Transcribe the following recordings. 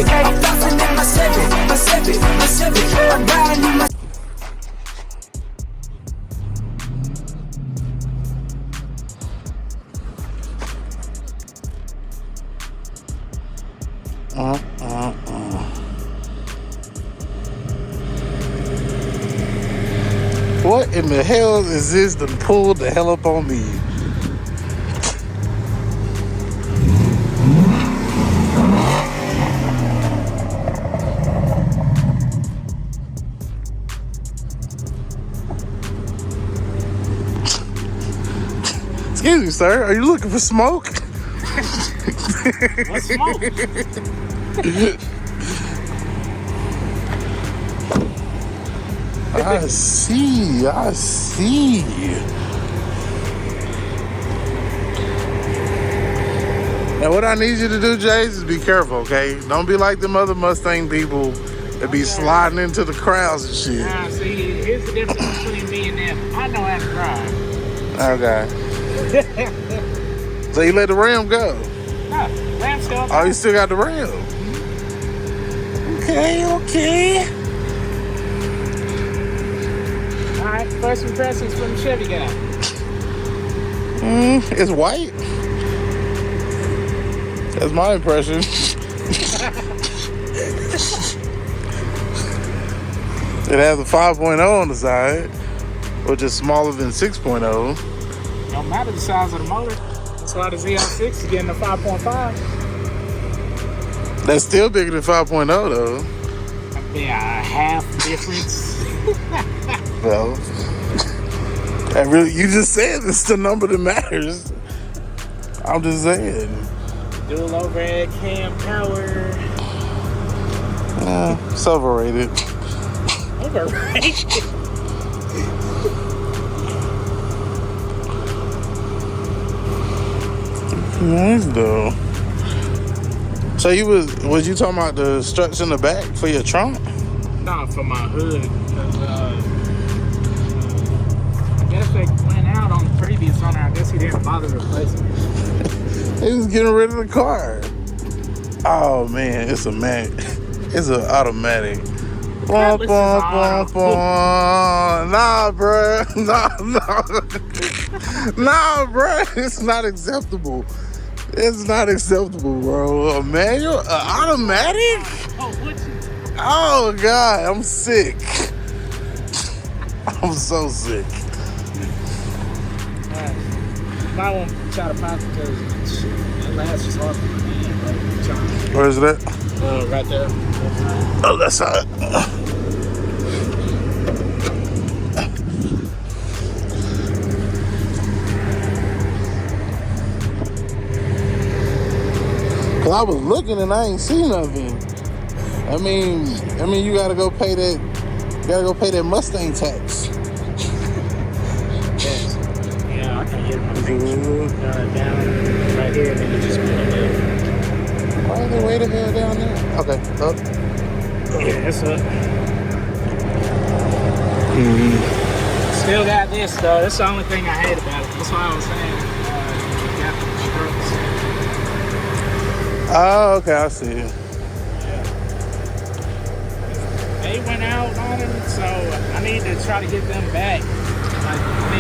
Civic. I'm flossing in my Civic, my Civic, my Civic. I'm riding in my What in the hell is this that pulled the hell up on me? Excuse me, sir. Are you looking for smoke? What smoke? I see. Now what I need you to do, Jayz, is be careful, okay? Don't be like them other Mustang people that be sliding into the crowds and shit. Nah, see, here's the difference between me and them. I know how to drive. Okay. So you let the Ram go? No, Ram still. Oh, you still got the Ram? Okay. Alright, first impressions from the Chevy guy. It's white. That's my impression. It has a 5.0 on the side, which is smaller than 6.0. Don't matter the size of the motor. That's why the ZL6 is getting a 5.5. That's still bigger than 5.0 though. Yeah, half difference. Well, that really, you just said it's the number that matters. I'm just saying. Dual overhead cam power. It's overrated. Overrated? Nice though. So was you talking about the struts in the back for your trunk? Nah, for my hood. Cause I guess they went out on the previous owner. I guess he didn't bother replacing it. He was getting rid of the car. Oh man, it's an automatic. Nah, bruh. Nah, bruh. It's not acceptable. It's not acceptable, bro. A manual? Automatic? Oh, God. I'm sick. I'm so sick. Might want to try to pass because it lasts just hard for me. Where is that? Right there. Oh, that side. Cause I was looking and I ain't seen nothing. I mean, you gotta go pay that Mustang tax. Yes. Yeah, I can get my picture down right here, and then you just put it there. Why is it way the hell down there? Okay, up. Yeah, it's up. Still got this though. That's the only thing I hate about it. That's why I was saying got the struts. Oh, okay, I see it. Yeah. They went out on them, so I need to try to get them back.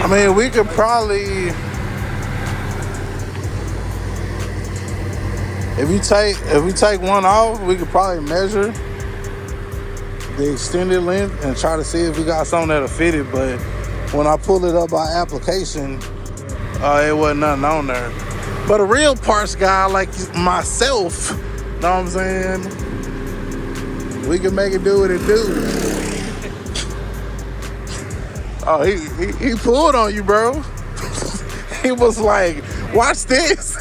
I mean, we could probably, if we take one off, we could probably measure the extended length and try to see if we got something that'll fit it. But when I pull it up by application, it wasn't nothing on there. But a real parts guy like myself, know what I'm saying? We can make it do what it do. Oh, he pulled on you, bro. He was like, watch this.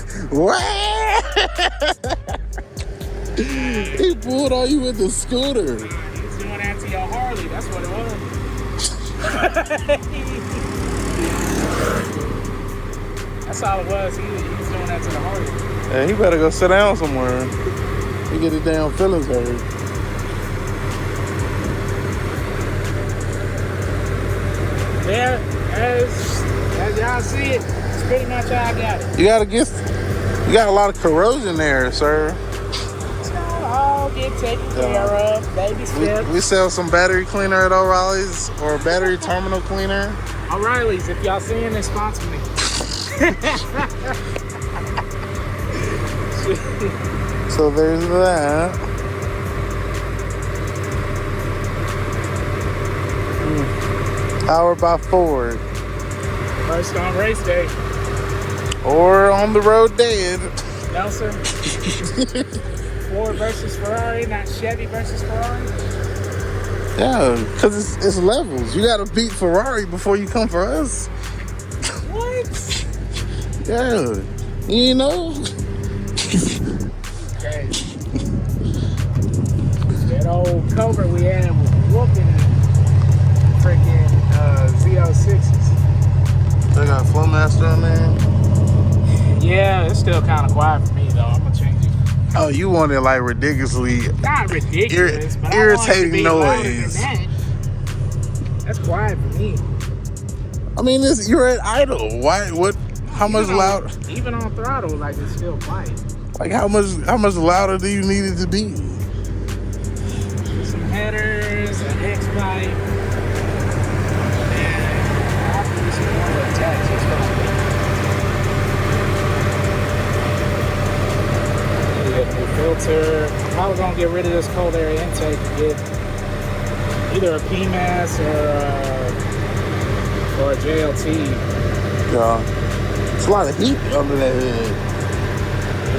He pulled on you with the scooter. He was doing that to your Harley. That's what it was. That's all it was. He was doing that to the Harley. Yeah, he better go sit down somewhere. He get his damn feelings hurt. Yeah, as y'all see it, it's pretty much how I got it. You got a lot of corrosion there, sir. It's not all all get taken care of. Baby steps. We sell some battery cleaner at O'Reilly's or battery terminal cleaner. O'Reilly's, if y'all seeing this, sponsor me. So there's that. Powered by Ford. First on race day. Or on the road dead. No, sir. Ford versus Ferrari, not Chevy versus Ferrari. Yeah, because it's levels. You got to beat Ferrari before you come for us. What? Yeah. You know? Okay. That old Cobra we had was whooping freaking Z06s. They got Flowmaster on there. Yeah, it's still kind of quiet for me though. I'm gonna change it. Oh, you want it like ridiculously Not ridiculous, but irritating I want it to be noise. louder than that. That's quiet for me. I mean, you're at idle. Why? What? How much loud? Even on throttle, like it's still quiet. Like how much louder do you need it to be? Some headers, an X pipe, and probably some more attacks. Get a new filter. I'm probably gonna get rid of this cold air intake and get either a PMAS or a JLT. Yeah. It's a lot of heat under that hood.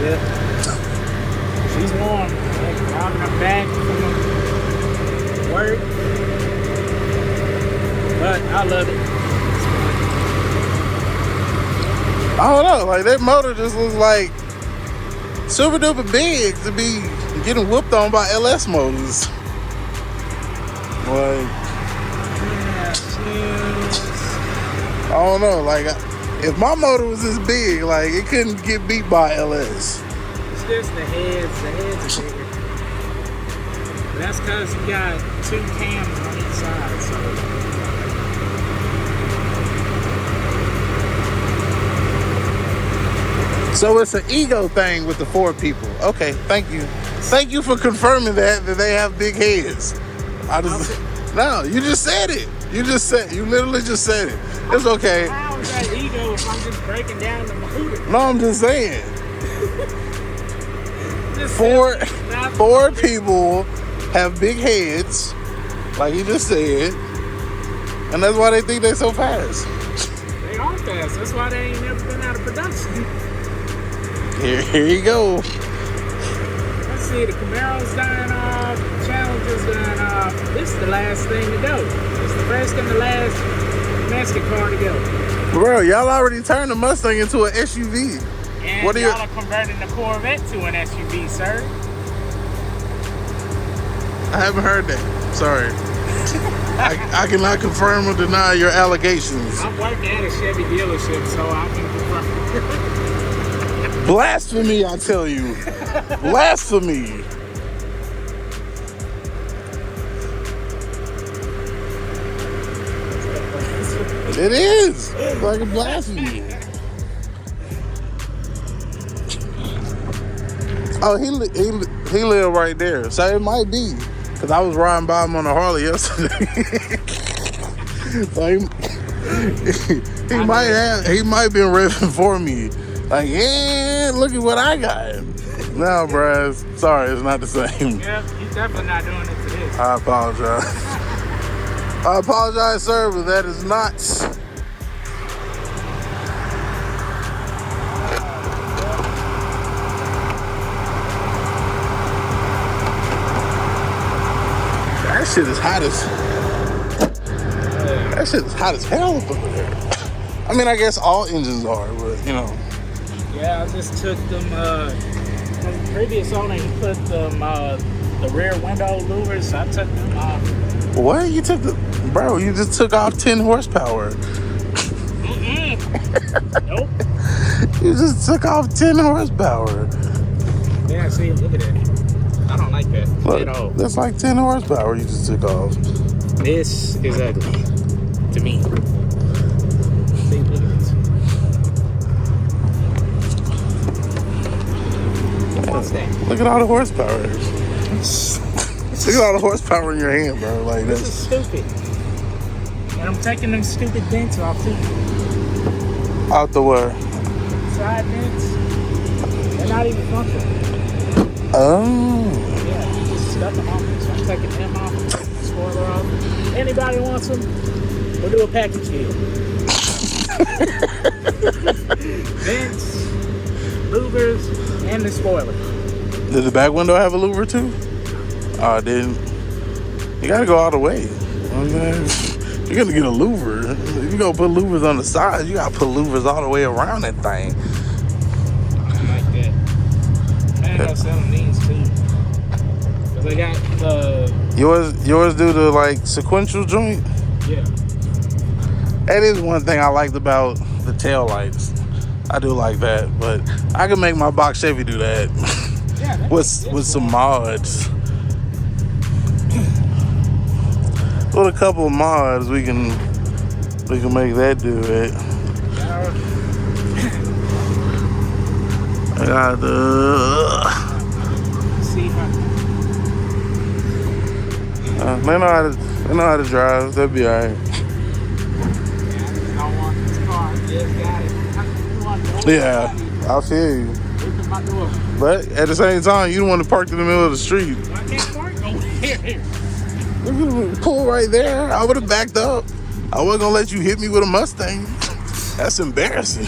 Yeah. She's warm. Like, driving her back from work. But I love it. I don't know. Like that motor just looks like super duper big to be getting whooped on by LS motors. Like, I don't know. Like, if my motor was this big, like it couldn't get beat by LS. It's just the heads. The heads are bigger. But that's because you got 2 cams on each side. So it's an ego thing with the Ford people. Okay, thank you. Thank you for confirming that they have big heads. No, you just said it. You literally just said it. It's okay. How is that ego if I'm just breaking down the motor? No, I'm just saying. Ford people have big heads, like you just said, and that's why they think they're so fast. They are fast. That's why they ain't never been out of production. Here you go. Let's see, the Camaro's dying off, the Challenger's dying off. This is the last thing to go. It's the first and the last domestic car to go. Bro, y'all already turned the Mustang into an SUV. And what are y'all are converting the Corvette to an SUV, sir. I haven't heard that. Sorry. I cannot confirm or deny your allegations. I'm working at a Chevy dealership, so I can confirm. Blasphemy, I tell you. Blasphemy. It is. It's like a blasphemy. Oh, he lived right there. So it might be. Because I was riding by him on a Harley yesterday. So he might have been revving for me. Like, yeah, look at what I got. No, bruh. Sorry, it's not the same. Yeah, he's definitely not doing it to this. I apologize. I apologize, sir, but that is not. That shit is hot as hell up over there. I mean, I guess all engines are, but you know. Yeah, I just took them. From the previous owner, he put them the rear window louvers. I took them off. What? You just took off 10 horsepower. Nope. You just took off 10 horsepower. Yeah, see, look at that. I don't like that at all. That's like 10 horsepower you just took off. This is ugly to me. See, look at this. What's that? Look at all the horsepower. Look at all the horsepower in your hand, bro. Like This is that's stupid. And I'm taking them stupid dents off too. out the way. Side dents. They're not even functional. Oh. Yeah, just stuck them off. So I'm taking them off. Spoiler off. Anybody wants them? We'll do a package deal. Vents, louvers, and the spoiler. Did the back window have a louver too? Oh, it didn't. You gotta go all the way. You're gonna get a louver. You gonna put louvers on the sides. You gotta put louvers all the way around that thing. I like that. Man, I sell them these too. Cause they got Yours do the like sequential joint. yeah. That is one thing I liked about the tail lights. I do like that, but I can make my box Chevy do that Yeah, with some mods. With a couple of mods, we can make that do it. I got the. See They know how to drive. They'll be alright. Yeah, I feel you. But at the same time, you don't want to park in the middle of the street. I can't park over here. Pull right there. I would have backed up. I wasn't gonna let you hit me with a Mustang. That's embarrassing.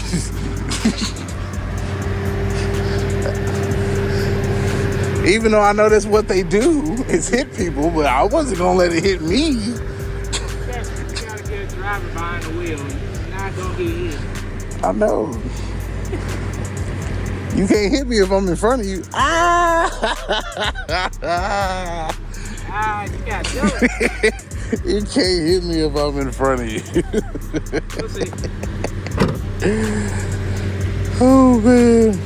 Even though I know that's what they do, is hit people, but I wasn't gonna let it hit me. You gotta get a driver behind the wheel. You're not gonna get hit. I know. You can't hit me if I'm in front of you. You got jokes. You can't hit me if I'm in front of you. We'll see. Oh, man.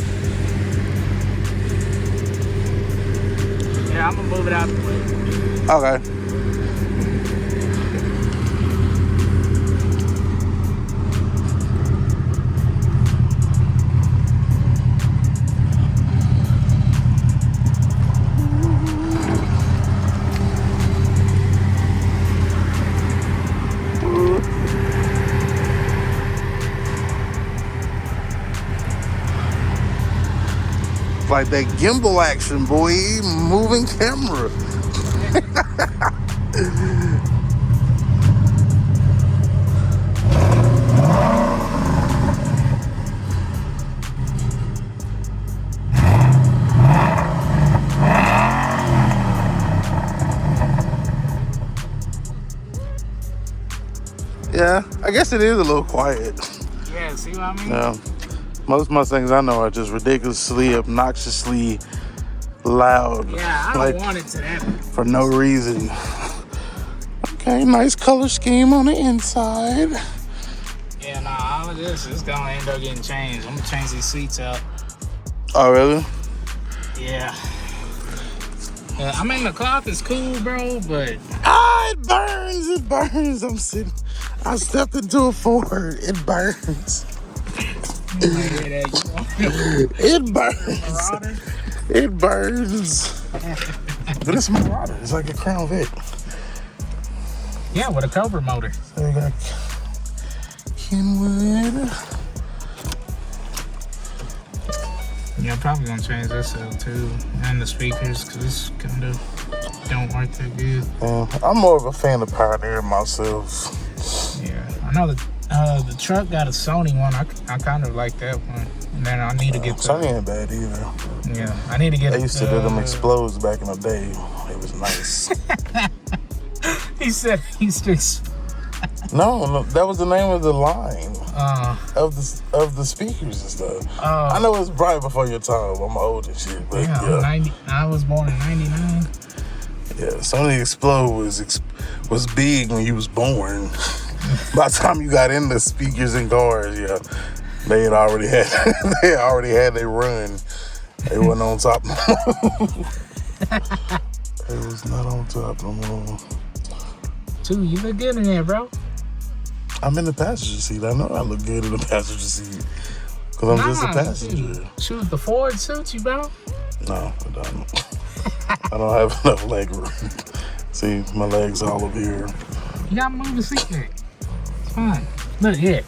Yeah, I'm gonna move it out the way. Okay. Like that gimbal action, boy. Moving camera. Yeah, I guess it is a little quiet. Yeah, see what I mean? Yeah. Most Mustangs I know are just ridiculously, obnoxiously loud. Yeah, I don't want it to that. For no reason. Okay, nice color scheme on the inside. Yeah, nah, all of this is gonna end up getting changed. I'm gonna change these seats out. Oh, really? Yeah. I mean, the cloth is cool, bro, but... It burns. I stepped into a Ford. It burns. It burns. It burns. But it's a Marauder. It's like a Crown Vic. Yeah, with a Cobra motor. So we got Kenwood. Yeah, I'm probably gonna change this out too, and the speakers, because this kind of don't work that good. I'm more of a fan of Pioneer myself. Yeah, I know the truck got a Sony one. I kind of like that one. And then I need to get the... Sony ain't bad either. Yeah, I need to get... They used to do them explodes back in the day. It was nice. He said he used to... No, that was the name of the line of the speakers and stuff. I know it's probably before your time. I'm old and shit, but yeah. I was born in '99. Yeah, Sony Explode was big when you was born. By the time you got in the speakers and cars, yeah, they already had their run. They wasn't on top no more. It was not on top no more. Two, you look good in there, bro. I'm in the passenger seat. I know I look good in the passenger seat. Because I'm just a passenger. Shoot, the Ford suits you, bro. No, it don't. I don't have enough leg room. See, my legs all over here. You gotta move the seat back. It's fine. Look here.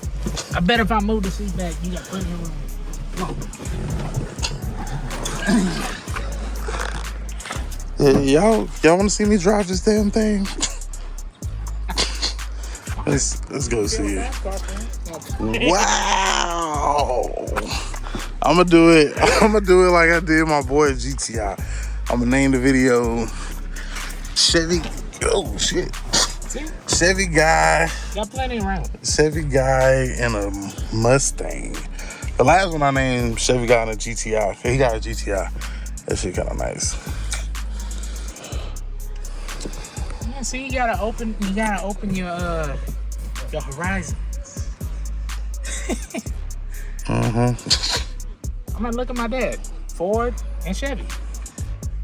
I bet if I move the seat back, you got plenty of room. Come on. Yeah, y'all want to see me drive this damn thing? let's go see it. Wow! I'm gonna do it like I did my boy GTI. I'm gonna name the video Chevy. Oh shit! See? Chevy guy. Got plenty of room. Chevy guy and a Mustang. The last one I named Chevy guy and a GTI. He got a GTI. That shit kind of nice. Yeah, see, you gotta open your horizons. Mm-hmm. I'm gonna look at my dad. Ford and Chevy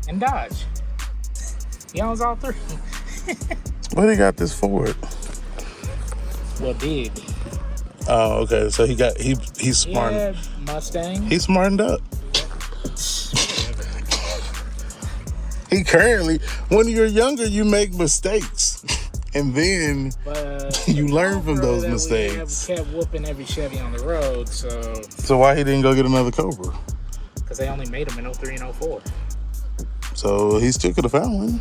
and Dodge. He owns all three. Where they got this Ford? Well, did. Oh, okay. So he's smart. Yeah, Mustang. He's smartened up. He currently, when you're younger, you make mistakes, and then you learn from those mistakes. We kept whooping every Chevy on the road, so. So why he didn't go get another Cobra? Because they only made them in 03 and 04. So he still could have found one.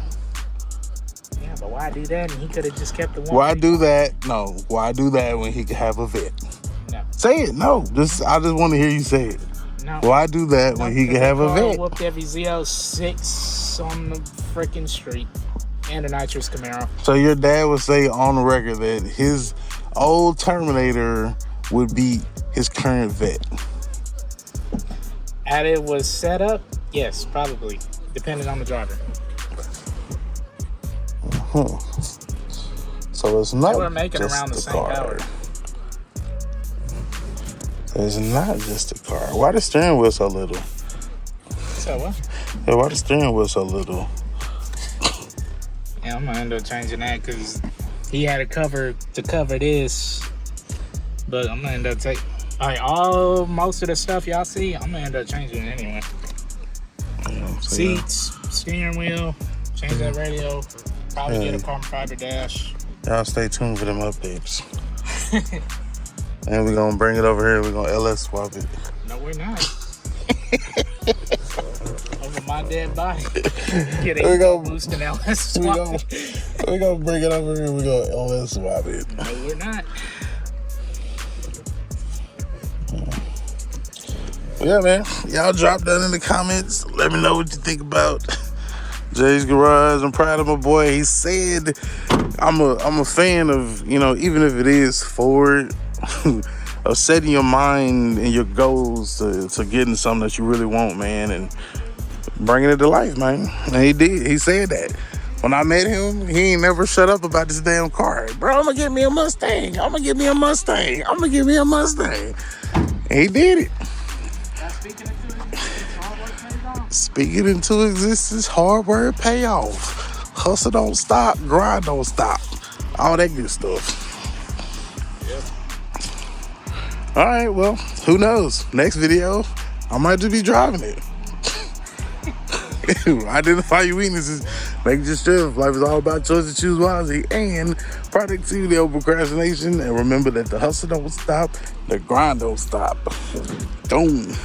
Yeah, but why do that? And he could have just kept the one. Why do that? No. Why do that when he could have a vet? No. Say it. No. I just want to hear you say it. No. Why do that when he could have a vet? Whooped every Z06 on the freaking street and a nitrous Camaro. So your dad would say on the record that his old Terminator would beat his current vet. As it was set up, yes, probably, depending on the driver. So it's not. They were making just around the same car. power. It's not just a car. Why the steering wheel so little? So what? Yeah, why the steering wheel so little? Yeah, I'm gonna end up changing that because he had a cover to cover this, but I'm gonna end up taking most of the stuff y'all see. I'm gonna end up changing it anyway. Yeah, so Seats, steering wheel, change that radio, probably get a carbon fiber dash. Y'all stay tuned for them updates. And we're gonna bring it over here. We're gonna LS swap it. No, we're not. Over my dead body. Get a boost and LS swap it. We're gonna bring it over here. We're gonna LS swap it. No, we're not. Yeah, man. Y'all drop that in the comments. Let me know what you think about Jay's Garage. I'm proud of my boy. He said, I'm a fan of, even if it is Ford, of setting your mind and your goals to getting something that you really want, man, and bringing it to life, man. And he did. He said that. When I met him, he ain't never shut up about this damn car. Bro, I'm gonna get me a Mustang. I'm gonna get me a Mustang. I'm gonna get me a Mustang. And he did it. Speaking into existence, hard work pay off. Hustle don't stop, grind don't stop. All that good stuff. Yep. All right, well, who knows? Next video, I might just be driving it. Identify your weaknesses. Make your strength. Life is all about choices. Choose wisely and productivity over procrastination. And remember that the hustle don't stop, the grind don't stop. Boom.